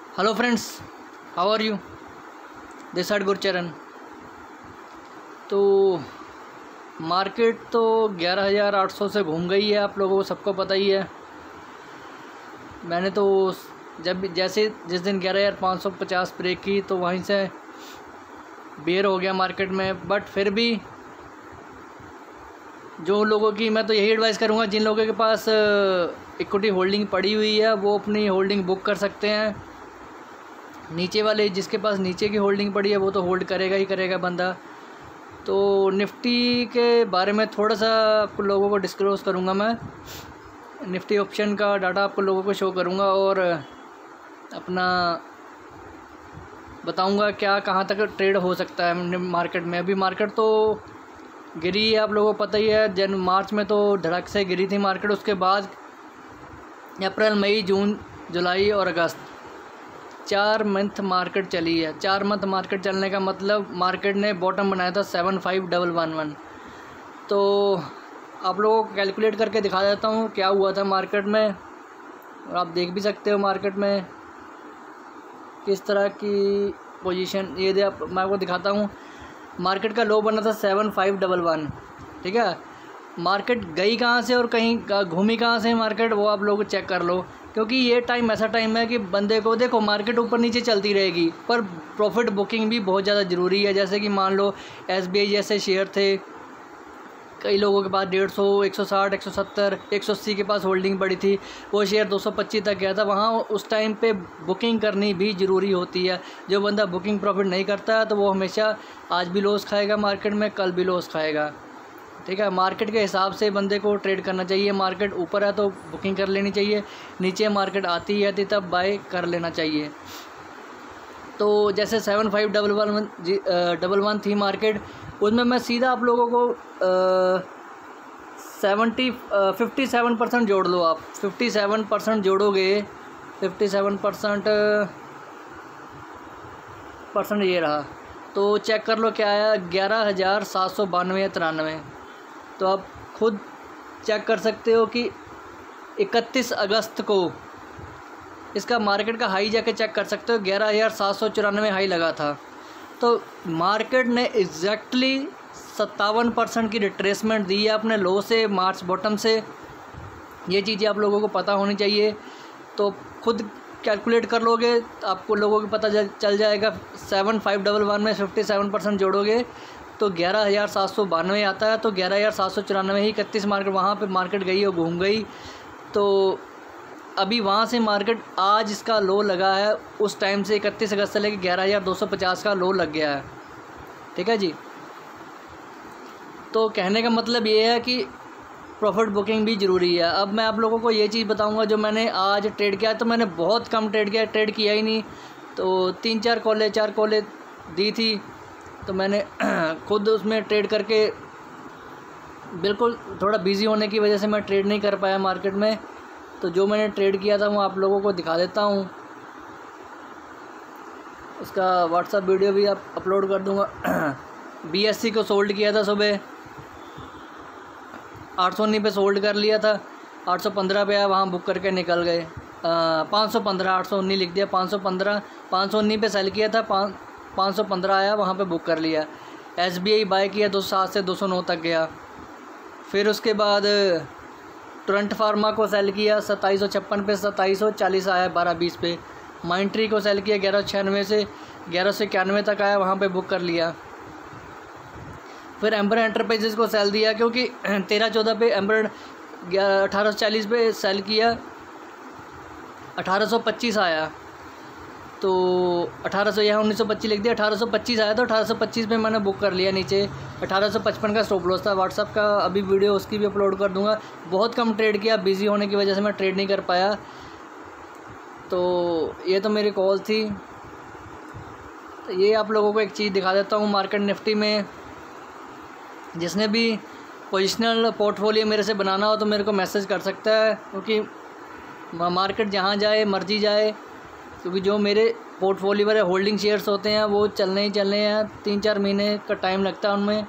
Hello friends, how are you? This side Gurcharan. तो market तो 11,800 से घूम गई है, आप लोगों को सबको पता ही है। मैंने तो जैसे जिस दिन 11,550 ब्रेक की तो वहीं से बेर हो गया मार्केट में। बट फिर भी जो लोगों की, मैं तो यही एडवाइस करूँगा, जिन लोगों के पास इक्विटी होल्डिंग पड़ी हुई है वो अपनी होल्डिंग बुक कर सकते हैं। नीचे वाले, जिसके पास नीचे की होल्डिंग पड़ी है वो तो होल्ड करेगा ही करेगा बंदा। तो निफ्टी के बारे में थोड़ा सा आपको लोगों को डिस्क्लोज़ करूँगा। मैं निफ्टी ऑप्शन का डाटा आपको लोगों को शो करूँगा और अपना बताऊँगा क्या कहाँ तक ट्रेड हो सकता है मार्केट में। अभी मार्केट तो गिरी है, आप लोगों को पता ही है। मार्च में तो धड़क से गिरी थी मार्केट। उसके बाद अप्रैल, मई, जून, जुलाई और अगस्त 4 मंथ मार्केट चली है। 4 मंथ मार्केट चलने का मतलब मार्केट ने बॉटम बनाया था 7511। तो आप लोगों को कैलकुलेट करके दिखा देता हूँ क्या हुआ था मार्केट में, और आप देख भी सकते हो मार्केट में किस तरह की पोजीशन। ये मैं आपको दिखाता हूँ। मार्केट का लो बना था 7511, ठीक है। मार्केट गई कहाँ से और कहीं घूमी कहाँ से मार्केट, वो आप लोग चेक कर लो। क्योंकि ये टाइम ऐसा टाइम है कि बंदे को, देखो मार्केट ऊपर नीचे चलती रहेगी पर प्रॉफिट बुकिंग भी बहुत ज़्यादा ज़रूरी है। जैसे कि मान लो SBI जैसे शेयर थे, कई लोगों के पास 150, 160, 170, 180 के पास होल्डिंग पड़ी थी, वो शेयर 225 तक गया था। वहाँ उस टाइम पे बुकिंग करनी भी ज़रूरी होती है। जो बंदा बुकिंग प्रॉफिट नहीं करता है तो वो हमेशा आज भी लॉस खाएगा मार्केट में, कल भी लॉस खाएगा, ठीक है। मार्केट के हिसाब से बंदे को ट्रेड करना चाहिए। मार्केट ऊपर है तो बुकिंग कर लेनी चाहिए, नीचे मार्केट आती है तब बाय कर लेना चाहिए। तो जैसे 7511 थी मार्केट, उसमें मैं सीधा आप लोगों को 57% जोड़ लो। आप 57% जोड़ोगे, 57% ये रहा। तो चेक कर लो क्या आया, 11,792 या 93। तो आप खुद चेक कर सकते हो कि 31 अगस्त को इसका मार्केट का हाई जाके चेक कर सकते हो। 11,794 हाई लगा था। तो मार्केट ने एग्जैक्टली 57% की रिट्रेसमेंट दी है अपने लो से, मार्च बॉटम से। ये चीज़ें आप लोगों को पता होनी चाहिए। तो खुद कैलकुलेट कर लोगे, आपको लोगों को पता चल जाएगा। 7511 में 57% जोड़ोगे तो 11,792 आता है। तो 11,794 ही 31 मार्केट, वहाँ पे मार्केट गई और घूम गई। तो अभी वहाँ से मार्केट आज इसका लो लगा है, उस टाइम से 31 अगस्त से लेकर 11,250 का लो लग गया है, ठीक है जी। तो कहने का मतलब ये है कि प्रॉफिट बुकिंग भी ज़रूरी है। अब मैं आप लोगों को ये चीज़ बताऊंगा जो मैंने आज ट्रेड किया। तो मैंने बहुत कम ट्रेड किया ही नहीं। तो 4 कॉलें दी थी, तो मैंने खुद उसमें ट्रेड करके, बिल्कुल थोड़ा बिज़ी होने की वजह से मैं ट्रेड नहीं कर पाया मार्केट में। तो जो मैंने ट्रेड किया था वो आप लोगों को दिखा देता हूँ। उसका व्हाट्सएप वीडियो भी आप अपलोड कर दूँगा। BSC को सोल्ड किया था सुबह, 819 पे सोल्ड कर लिया था, 815 पे आया, वहाँ बुक करके निकल गए। 515, 819 लिख दिया, 519 पे सेल किया था, 515 आया, वहाँ पे बुक कर लिया। SBI बाय किया, 207 से 209 तक गया। फिर उसके बाद टोरेंट फार्मा को सेल किया 2756 पे, 2740 आया 1220 पे। माइंट्री को सेल किया 1196 से 1191 तक आया, वहाँ पे बुक कर लिया। फिर एम्बर एंटरप्राइजेज़ को सेल दिया, क्योंकि 13-14 पे एम्बर 1840 पे सेल किया, 1825 आया। तो 1800, यहाँ 1925 लिख दिया, 1825 आया, तो 1825 पे मैंने बुक कर लिया नीचे। 1855 का स्टॉप लॉस था। व्हाट्सअप का अभी वीडियो उसकी भी अपलोड कर दूंगा। बहुत कम ट्रेड किया, बिज़ी होने की वजह से मैं ट्रेड नहीं कर पाया। तो ये तो मेरी कॉल थी। तो ये आप लोगों को एक चीज़ दिखा देता हूँ मार्केट निफ्टी में। जिसने भी पोजिशनल पोर्टफोलियो मेरे से बनाना हो तो मेरे को मैसेज कर सकता है, क्योंकि मार्केट जहाँ जाए मर्जी जाए, क्योंकि जो मेरे पोर्टफोलियो वाले होल्डिंग शेयर्स होते हैं वो चलने ही चलने हैं। 3-4 महीने का टाइम लगता है उनमें।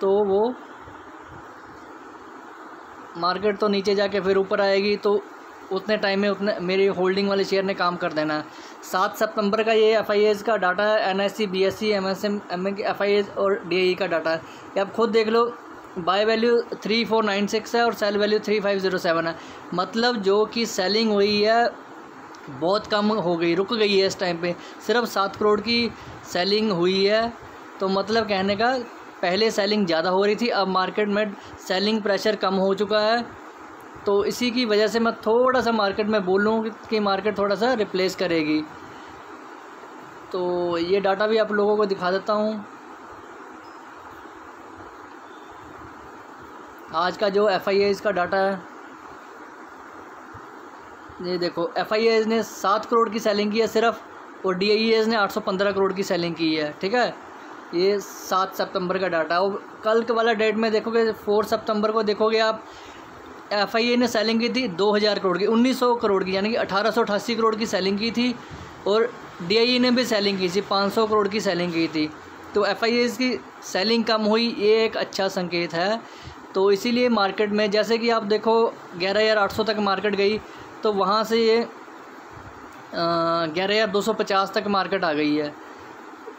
तो वो मार्केट तो नीचे जाके फिर ऊपर आएगी। तो उतने टाइम में उतने मेरी होल्डिंग वाले शेयर ने काम कर देना है। 7 सितंबर का ये FIAs का डाटा है, NSE, BSE, MSM, FIAs और DIE का डाटा है। ये आप खुद देख लो, बाय वैल्यू 3496 है और सेल वैल्यू 3507 है। मतलब जो कि सेलिंग हुई है बहुत कम हो गई, रुक गई है इस टाइम पे, सिर्फ 7 करोड़ की सेलिंग हुई है। तो मतलब कहने का पहले सेलिंग ज़्यादा हो रही थी, अब मार्केट में सेलिंग प्रेशर कम हो चुका है। तो इसी की वजह से मैं थोड़ा सा मार्केट में बोल लूँ कि मार्केट थोड़ा सा रिप्लेस करेगी। तो ये डाटा भी आप लोगों को दिखा देता हूँ। आज का जो FIAs का डाटा है, ये देखो, FIAs ने 7 करोड़ की सेलिंग की है सिर्फ, और DIEs ने 815 करोड़ की सेलिंग की है। ठीक है, ये 7 सितंबर का डाटा। और कल के वाला डेट में देखोगे 4 सितंबर को देखोगे आप, FIA ने सेलिंग की थी 2000 करोड़ की, 1900 करोड़ की, यानी कि 1888 करोड़ की सेलिंग की थी। और DIE ने भी सेलिंग की थी, 500 करोड़ की सेलिंग की थी। तो FIAs की सेलिंग कम हुई, ये एक अच्छा संकेत है। तो इसीलिए मार्केट में जैसे कि आप देखो 11800 तक मार्केट गई, तो वहाँ से ये 11250 तक मार्केट आ गई है।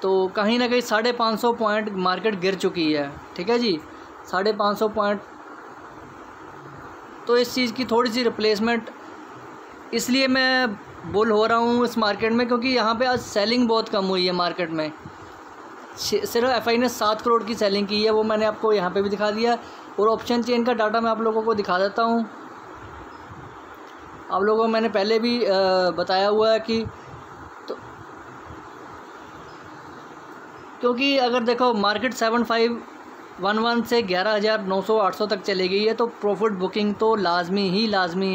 तो कहीं ना कहीं 550 पॉइंट मार्केट गिर चुकी है। ठीक है जी, 550 पॉइंट। तो इस चीज़ की थोड़ी सी रिप्लेसमेंट, इसलिए मैं बुल हो रहा हूँ इस मार्केट में, क्योंकि यहाँ पे आज सेलिंग बहुत कम हुई है मार्केट में। सिर्फ FI ने 7 करोड़ की सेलिंग की है, वो मैंने आपको यहाँ पे भी दिखा दिया। और ऑप्शन चेन का डाटा मैं आप लोगों को दिखा देता हूँ। आप लोगों को मैंने पहले भी बताया हुआ है कि तो क्योंकि अगर देखो मार्केट 7511 से 11,900-800 तक चली गई है, तो प्रॉफिट बुकिंग तो लाजमी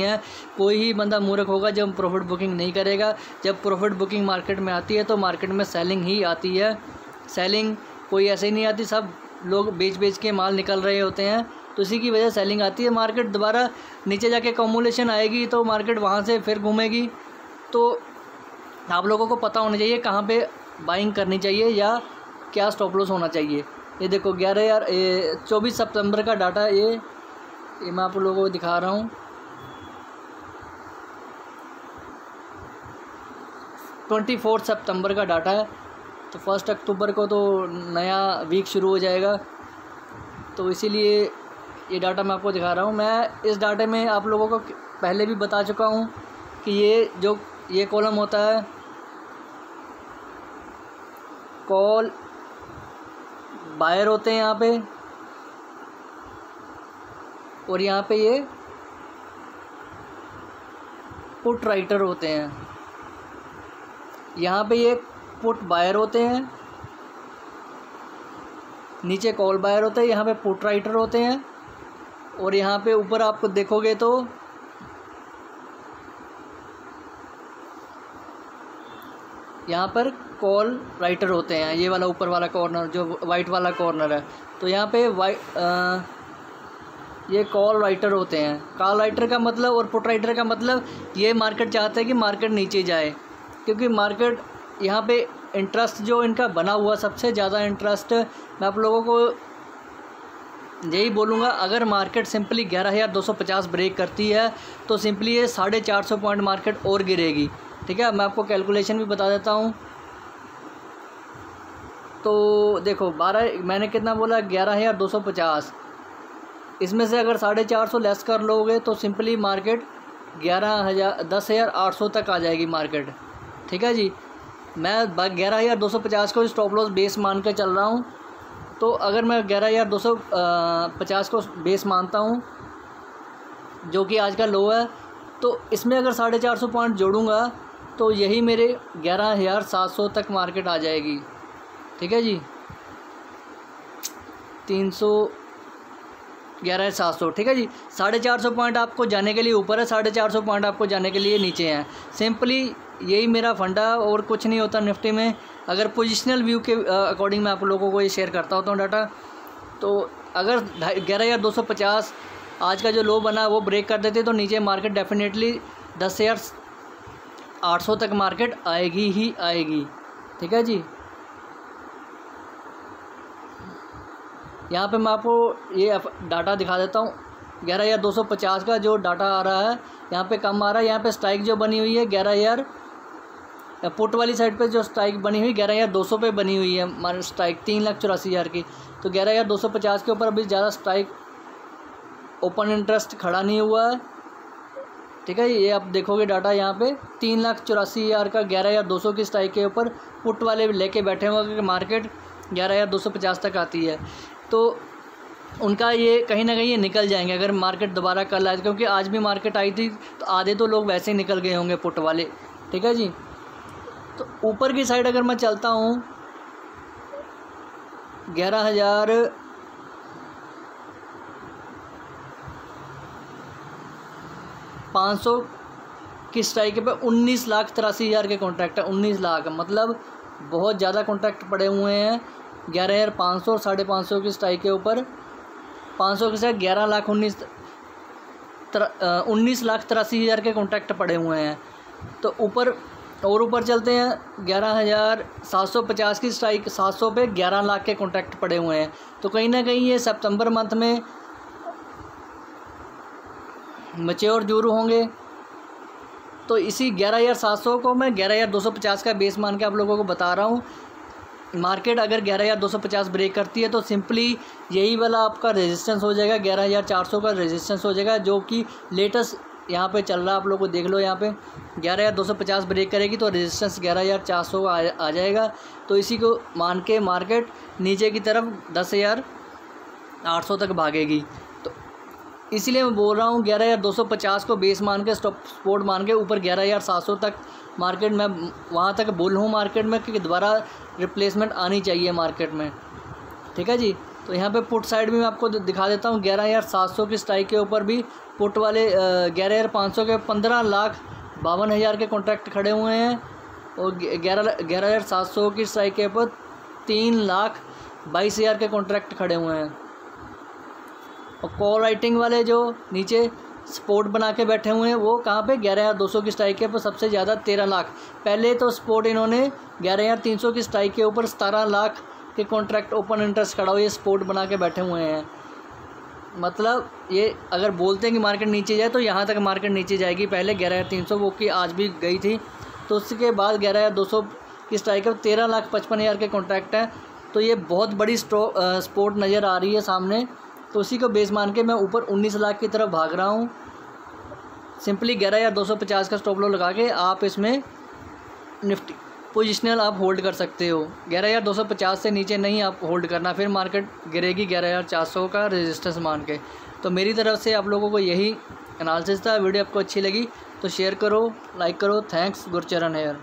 है। कोई ही बंदा मूर्ख होगा जब प्रॉफिट बुकिंग नहीं करेगा। जब प्रॉफिट बुकिंग मार्केट में आती है तो मार्केट में सेलिंग ही आती है। सेलिंग कोई ऐसे ही नहीं आती, सब लोग बेच के माल निकल रहे होते हैं, तो इसी की वजह सेलिंग आती है। मार्केट दोबारा नीचे जाके कम्युलेशन आएगी तो मार्केट वहाँ से फिर घूमेगी। तो आप लोगों को पता होना चाहिए कहाँ पे बाइंग करनी चाहिए या क्या स्टॉप लॉस होना चाहिए। ये देखो 24 सितंबर का डाटा, ये मैं आप लोगों को दिखा रहा हूँ। 24 सितंबर का डाटा है, तो 1 अक्टूबर को तो नया वीक शुरू हो जाएगा, तो इसीलिए ये डाटा मैं आपको दिखा रहा हूँ। मैं इस डाटे में आप लोगों को पहले भी बता चुका हूँ कि ये कॉलम होता है, कॉल बायर होते हैं यहाँ पे, और यहाँ पे ये पुट राइटर होते हैं। यहाँ पे ये पुट बायर होते हैं, नीचे कॉल बायर होते हैं, यहाँ पे पुट राइटर होते हैं, और यहाँ पे ऊपर आपको देखोगे तो यहाँ पर कॉल राइटर होते हैं। ये वाला ऊपर वाला कॉर्नर जो वाइट वाला कॉर्नर है, तो यहाँ पे ये कॉल राइटर होते हैं। कॉल राइटर का मतलब और पुट राइटर का मतलब, ये मार्केट चाहता है कि मार्केट नीचे जाए, क्योंकि मार्केट यहाँ पे इंटरेस्ट जो इनका बना हुआ, सबसे ज़्यादा इंटरेस्ट मैं आप लोगों को यही बोलूँगा, अगर मार्केट सिंपली 11,250 ब्रेक करती है तो सिंपली ये 450 पॉइंट मार्केट और गिरेगी। ठीक है, मैं आपको कैलकुलेशन भी बता देता हूँ। तो देखो 12 मैंने कितना बोला, 11,250, इसमें से अगर 450 लेस कर लोगे तो सिंपली मार्केट 10,800 तक आ जाएगी मार्केट। ठीक है जी, मैं 11,250 को स्टॉप लॉस बेस मान के चल रहा हूँ। तो अगर मैं 11,250 को बेस मानता हूँ, जो कि आज का लो है, तो इसमें अगर 450 पॉइंट जोड़ूंगा तो यही मेरे 11,700 तक मार्केट आ जाएगी। ठीक है जी, 11,700। ठीक है जी, 450 पॉइंट आपको जाने के लिए ऊपर है, 450 पॉइंट आपको जाने के लिए नीचे हैं। सिंपली यही मेरा फंडा, और कुछ नहीं होता निफ्टी में। अगर पोजिशनल व्यू के अकॉर्डिंग मैं आप लोगों को ये शेयर करता होता हूँ डाटा, तो अगर 11,250 आज का जो लो बना वो ब्रेक कर देते तो नीचे मार्केट डेफिनेटली 10,800 तक मार्केट आएगी ही आएगी। ठीक है जी, यहाँ पे मैं आपको ये डाटा दिखा देता हूँ। 11,250 का जो डाटा आ रहा है यहाँ पे कम आ रहा है। यहाँ पे स्ट्राइक जो बनी हुई है 11,000, पुट वाली साइड पे जो स्ट्राइक बनी हुई 11,200 पे बनी हुई है हमारी स्ट्राइक 3,84,000 की। तो 11,250 के ऊपर अभी ज़्यादा स्ट्राइक ओपन इंटरेस्ट खड़ा नहीं हुआ है, ठीक है। ये आप देखोगे डाटा यहाँ पे 3,84,000 का 11,200 की स्ट्राइक के ऊपर पुट वाले लेके बैठे हुए क्योंकि मार्केट 11,250 तक आती है। तो उनका ये कहीं ना कहीं ये निकल जाएंगे अगर मार्केट दोबारा कल आए, क्योंकि आज भी मार्केट आई थी तो आधे तो लोग वैसे ही निकल गए होंगे पुट वाले, ठीक है जी। तो ऊपर की साइड अगर मैं चलता हूँ 11,500 की स्ट्राइक पे 19,83,000 के कॉन्ट्रैक्ट है। 19 लाख मतलब बहुत ज़्यादा कॉन्ट्रैक्ट पड़े हुए हैं 11,500 और 550 की स्ट्राइक के ऊपर। 500 के साथ 19,83,000 के कॉन्ट्रैक्ट पड़े हुए हैं। तो ऊपर और ऊपर चलते हैं 11,750 की स्ट्राइक 700 पे 11 लाख के कॉन्ट्रैक्ट पड़े हुए हैं। तो कहीं ना कहीं ये सितंबर मंथ में मैच्योर जरूर होंगे। तो इसी 11,700 को मैं 11,250 का बेस मान के आप लोगों को बता रहा हूँ। मार्केट अगर 11,250 ब्रेक करती है तो सिंपली यही वाला आपका रेजिस्टेंस हो जाएगा, 11,400 का रेजिस्टेंस हो जाएगा, जो कि लेटेस्ट यहाँ पे चल रहा है। आप लोग को देख लो यहाँ पे 11,250 ब्रेक करेगी तो रेजिस्टेंस 11,400 का आ जाएगा। तो इसी को मान के मार्केट नीचे की तरफ 10,800 तक भागेगी। तो इसीलिए मैं बोल रहा हूँ 11,250 को बेस मान के सपोर्ट मान के ऊपर 11,700 तक मार्केट में वहाँ तक बुल हूँ मार्केट में कि दोबारा रिप्लेसमेंट आनी चाहिए मार्केट में, ठीक है जी। तो यहाँ पे पुट साइड भी मैं आपको दिखा देता हूँ 11,700 की स्ट्राइक के ऊपर भी पुट वाले 11,500 के 15,52,000 के कॉन्ट्रैक्ट खड़े हुए हैं और 11,700 की स्ट्राइक के ऊपर 3,22,000 के कॉन्ट्रैक्ट खड़े हुए हैं। और कॉल राइटिंग वाले जो नीचे सपोर्ट बना के बैठे हुए हैं वो कहाँ पे 11,200 की स्ट्राइक के ऊपर सबसे ज़्यादा 13 लाख। पहले तो सपोर्ट इन्होंने 11,300 की स्ट्राइक के ऊपर 17 लाख के कॉन्ट्रैक्ट ओपन इंटरेस्ट खड़ा हुआ ये सपोर्ट बना के बैठे हुए हैं। मतलब ये अगर बोलते हैं कि मार्केट नीचे जाए तो यहाँ तक मार्केट नीचे जाएगी। पहले 11,300 वो की आज भी गई थी, तो उसके बाद 11,200 की स्ट्राइक है 13,55,000 के कॉन्ट्रैक्ट हैं। तो ये बहुत बड़ी सपोर्ट नज़र आ रही है सामने। तो उसी को बेस मान के मैं ऊपर 19 लाख की तरफ भाग रहा हूँ। सिंपली 11,250 का स्टॉप लॉस लगा के आप इसमें निफ्टी पोजिशनल आप होल्ड कर सकते हो। 11,250 से नीचे नहीं आप होल्ड करना, फिर मार्केट गिरेगी 11,400 का रेजिस्टेंस मान के। तो मेरी तरफ से आप लोगों को यही एनालिसिस था। वीडियो आपको अच्छी लगी तो शेयर करो, लाइक करो। Thanks, Gurcharan hair.